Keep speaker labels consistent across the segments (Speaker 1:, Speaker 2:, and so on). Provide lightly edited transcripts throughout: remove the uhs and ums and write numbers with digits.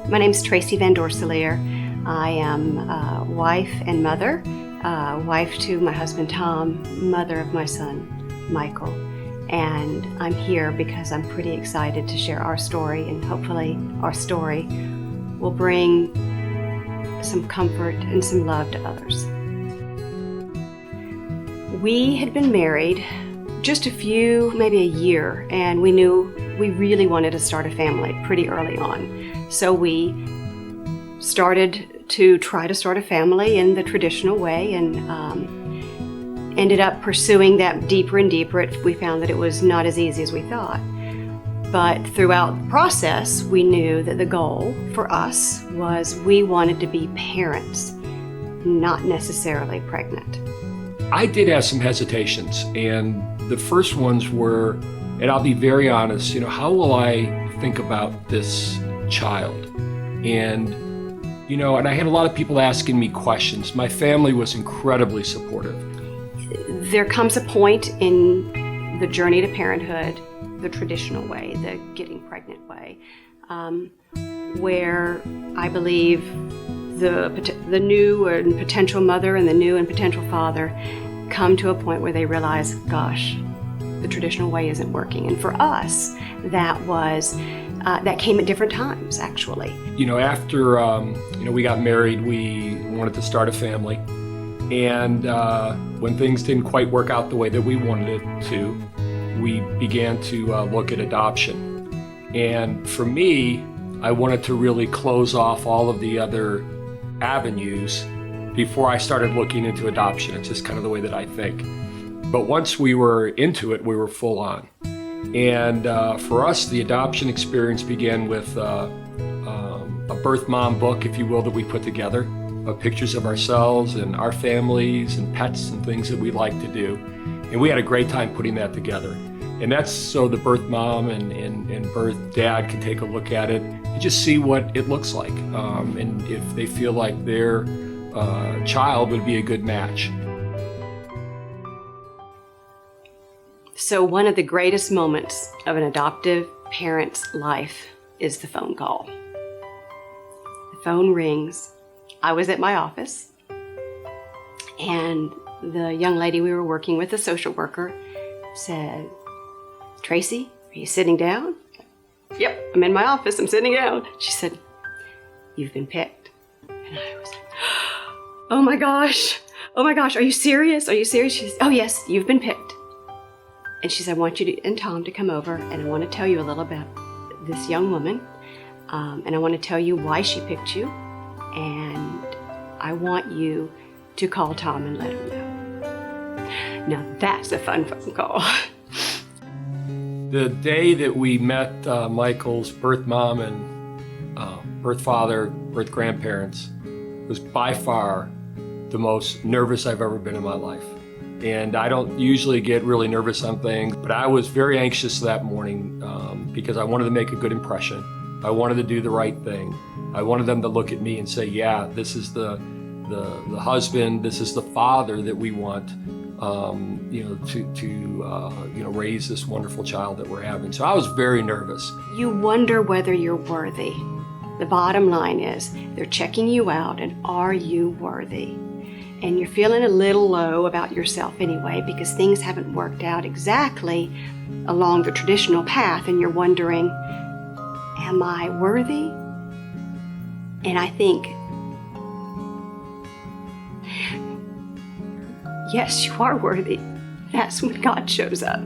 Speaker 1: My name's Tracy Van Dorseleer. I am wife and mother, wife to my husband Tom, mother of my son Michael. And I'm here because I'm pretty excited to share our story, and hopefully our story will bring some comfort and some love to others. We had been married just maybe a year, and we knew we really wanted to start a family pretty early on. So we started to try to start a family in the traditional way, and ended up pursuing that deeper and deeper. We found that it was not as easy as we thought. But throughout the process, we knew that the goal for us was we wanted to be parents, not necessarily pregnant.
Speaker 2: I did have some hesitations, and the first ones were, and I'll be very honest, how will I think about this child? And I had a lot of people asking me questions. My family was incredibly supportive.
Speaker 1: There comes a point in the journey to parenthood, the traditional way, the getting pregnant way, where I believe the new and potential mother and the new and potential father come to a point where they realize, gosh, the traditional way isn't working. And for us, that came at different times, actually.
Speaker 2: After we got married, we wanted to start a family. And when things didn't quite work out the way that we wanted it to, we began to look at adoption. And for me, I wanted to really close off all of the other avenues before I started looking into adoption. It's just kind of the way that I think. But once we were into it, we were full on. And for us, the adoption experience began with a birth mom book, if you will, that we put together, of pictures of ourselves and our families and pets and things that we like to do. And we had a great time putting that together. And that's so the birth mom and birth dad can take a look at it and just see what it looks like, and if they feel like their child would be a good match.
Speaker 1: So one of the greatest moments of an adoptive parent's life is the phone call. The phone rings. I was at my office, and the young lady we were working with, a social worker, said, "Tracy, are you sitting down?" "Yep, I'm in my office, I'm sitting down." She said, "You've been picked." And I was like, oh my gosh, are you serious? She said, "Oh yes, you've been picked." And she said, "I want you and Tom to come over, and I want to tell you a little about this young woman, and I want to tell you why she picked you, and I want you to call Tom and let him know." Now that's a fun phone call.
Speaker 2: The day that we met Michael's birth mom and birth father, birth grandparents, was by far the most nervous I've ever been in my life. And I don't usually get really nervous on things, but I was very anxious that morning because I wanted to make a good impression. I wanted to do the right thing. I wanted them to look at me and say, yeah, this is the husband, this is the father that we want, to raise this wonderful child that we're having. So I was very nervous.
Speaker 1: You wonder whether you're worthy. The bottom line is they're checking you out, and are you worthy? And you're feeling a little low about yourself anyway because things haven't worked out exactly along the traditional path, and you're wondering, am I worthy? And I think, yes, you are worthy. That's when God shows up.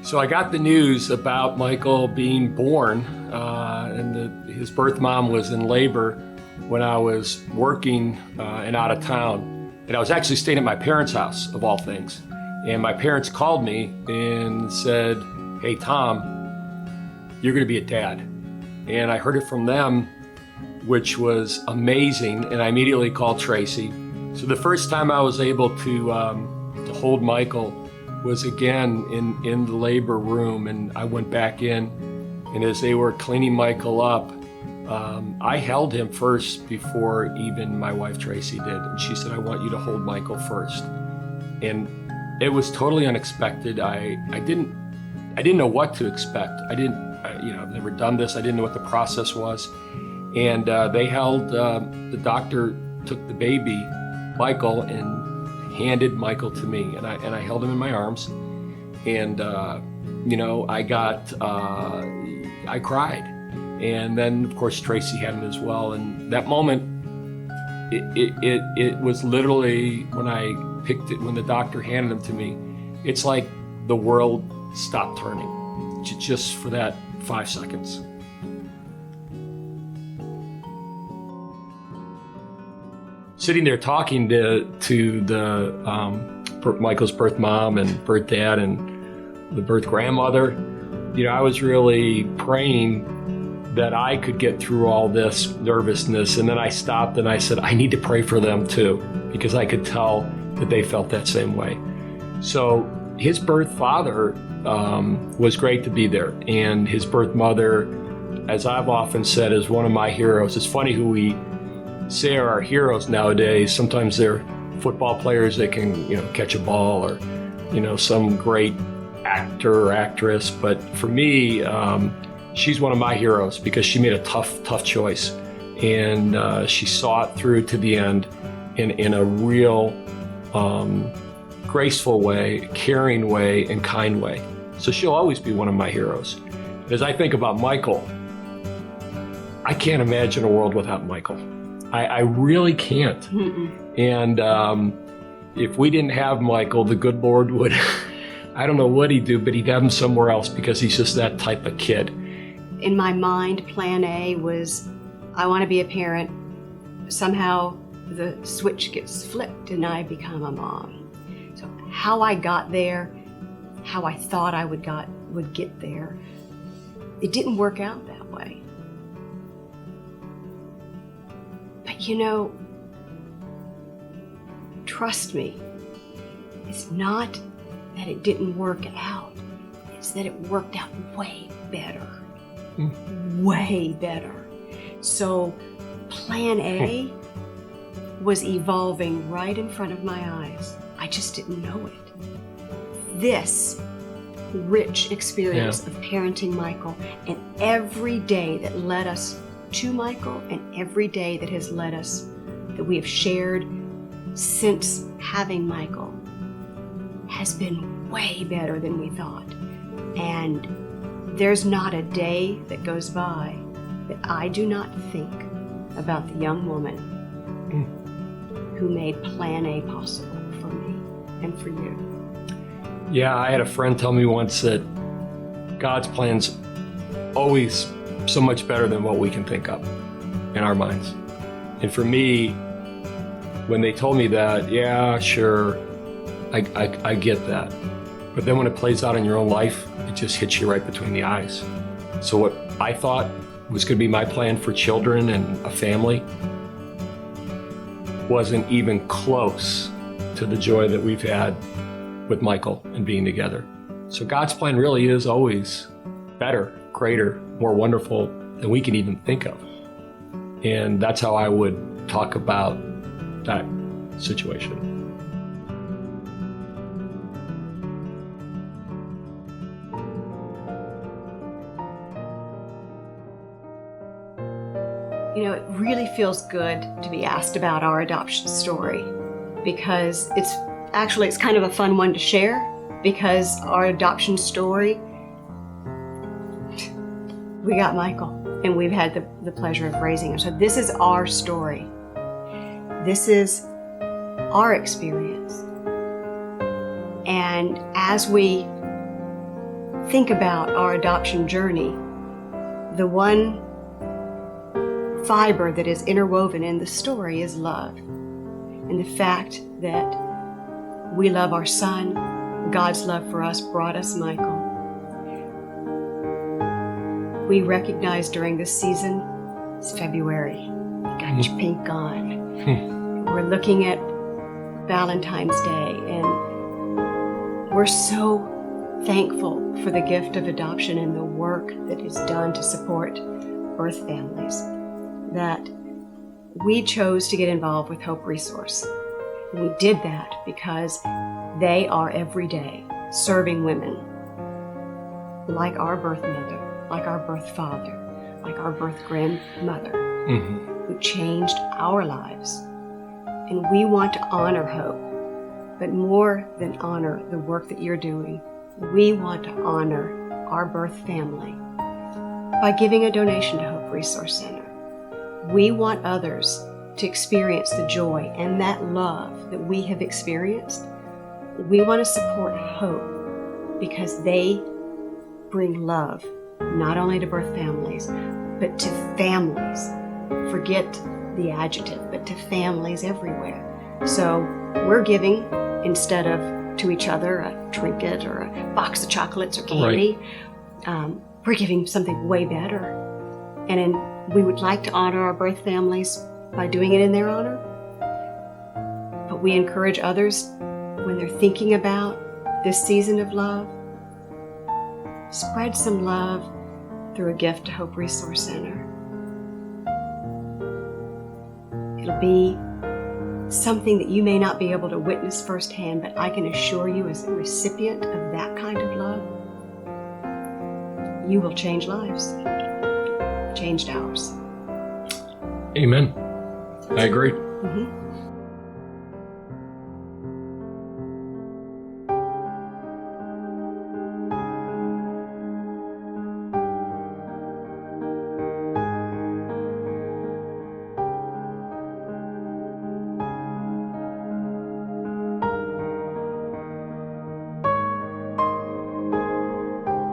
Speaker 2: So I got the news about Michael being born, and his birth mom was in labor when I was working and out of town. And I was actually staying at my parents' house, of all things. And my parents called me and said, "Hey, Tom, you're going to be a dad." And I heard it from them, which was amazing. And I immediately called Tracy. So the first time I was able to hold Michael was again in the labor room. And I went back in, and as they were cleaning Michael up, I held him first before even my wife Tracy did. And she said, "I want you to hold Michael first." And it was totally unexpected. I didn't know what to expect. I didn't I've never done this. I didn't know what the process was. And they held, the doctor took the baby, Michael, and handed Michael to me. And I held him in my arms. And, I cried. And then, of course, Tracy had him as well. And that moment, it was literally when I picked it, when the doctor handed him to me, it's like the world stopped turning just for that 5 seconds. Sitting there talking to the Michael's birth mom and birth dad and the birth grandmother, I was really praying that I could get through all this nervousness. And then I stopped and I said, I need to pray for them too, because I could tell that they felt that same way. So his birth father was great to be there. And his birth mother, as I've often said, is one of my heroes. It's funny who we say are our heroes nowadays. Sometimes they're football players that can, catch a ball, or, some great actor or actress. But for me, she's one of my heroes because she made a tough choice. And she saw it through to the end in a real graceful way, caring way, and kind way. So she'll always be one of my heroes. As I think about Michael, I can't imagine a world without Michael. I really can't. Mm-mm. And if we didn't have Michael, the good Lord would, I don't know what he'd do, but he'd have him somewhere else because he's just that type of kid.
Speaker 1: In my mind, plan A was, I want to be a parent. Somehow the switch gets flipped and I become a mom. So how I got there, how I thought I would get there, it didn't work out that way. But trust me, it's not that it didn't work out, it's that it worked out way better. Way better. So plan A was evolving right in front of my eyes. I just didn't know it. This rich experience of parenting Michael, and every day that led us to Michael, and every day that has led us, that we have shared since having Michael, has been way better than we thought. And there's not a day that goes by that I do not think about the young woman who made Plan A possible for me and for you.
Speaker 2: Yeah, I had a friend tell me once that God's plan's always so much better than what we can think of in our minds. And for me, when they told me that, yeah, sure, I get that. But then when it plays out in your own life, it just hits you right between the eyes. So what I thought was going to be my plan for children and a family wasn't even close to the joy that we've had with Michael and being together. So God's plan really is always better, greater, more wonderful than we can even think of. And that's how I would talk about that situation.
Speaker 1: It really feels good to be asked about our adoption story, because it's kind of a fun one to share, because our adoption story, we got Michael and we've had the pleasure of raising him. So this is our story. This is our experience. And as we think about our adoption journey, the one fiber that is interwoven in the story is love. And the fact that we love our son, God's love for us brought us Michael. We recognize during this season, it's February, you got your pink on. We're looking at Valentine's Day, and we're so thankful for the gift of adoption and the work that is done to support birth families, that we chose to get involved with Hope Resource. We did that because they are every day serving women like our birth mother like our birth father, like our birth grandmother,
Speaker 2: Mm-hmm.
Speaker 1: who changed our lives. And we want to honor Hope, but more than honor the work that you're doing, we want to honor our birth family by giving a donation to Hope Resource Center. We want others to experience the joy and that love that we have experienced. We want to support Hope because they bring love not only to birth families, but to families. Forget the adjective, but to families everywhere. So we're giving, instead of to each other a trinket or a box of chocolates or candy, we're giving something way better. And we would like to honor our birth families by doing it in their honor. But we encourage others, when they're thinking about this season of love, spread some love through a gift to Hope Resource Center. It'll be something that you may not be able to witness firsthand, but I can assure you, as a recipient of that kind of love, you will change lives. Changed ours.
Speaker 2: Amen. I agree.
Speaker 1: Mm-hmm.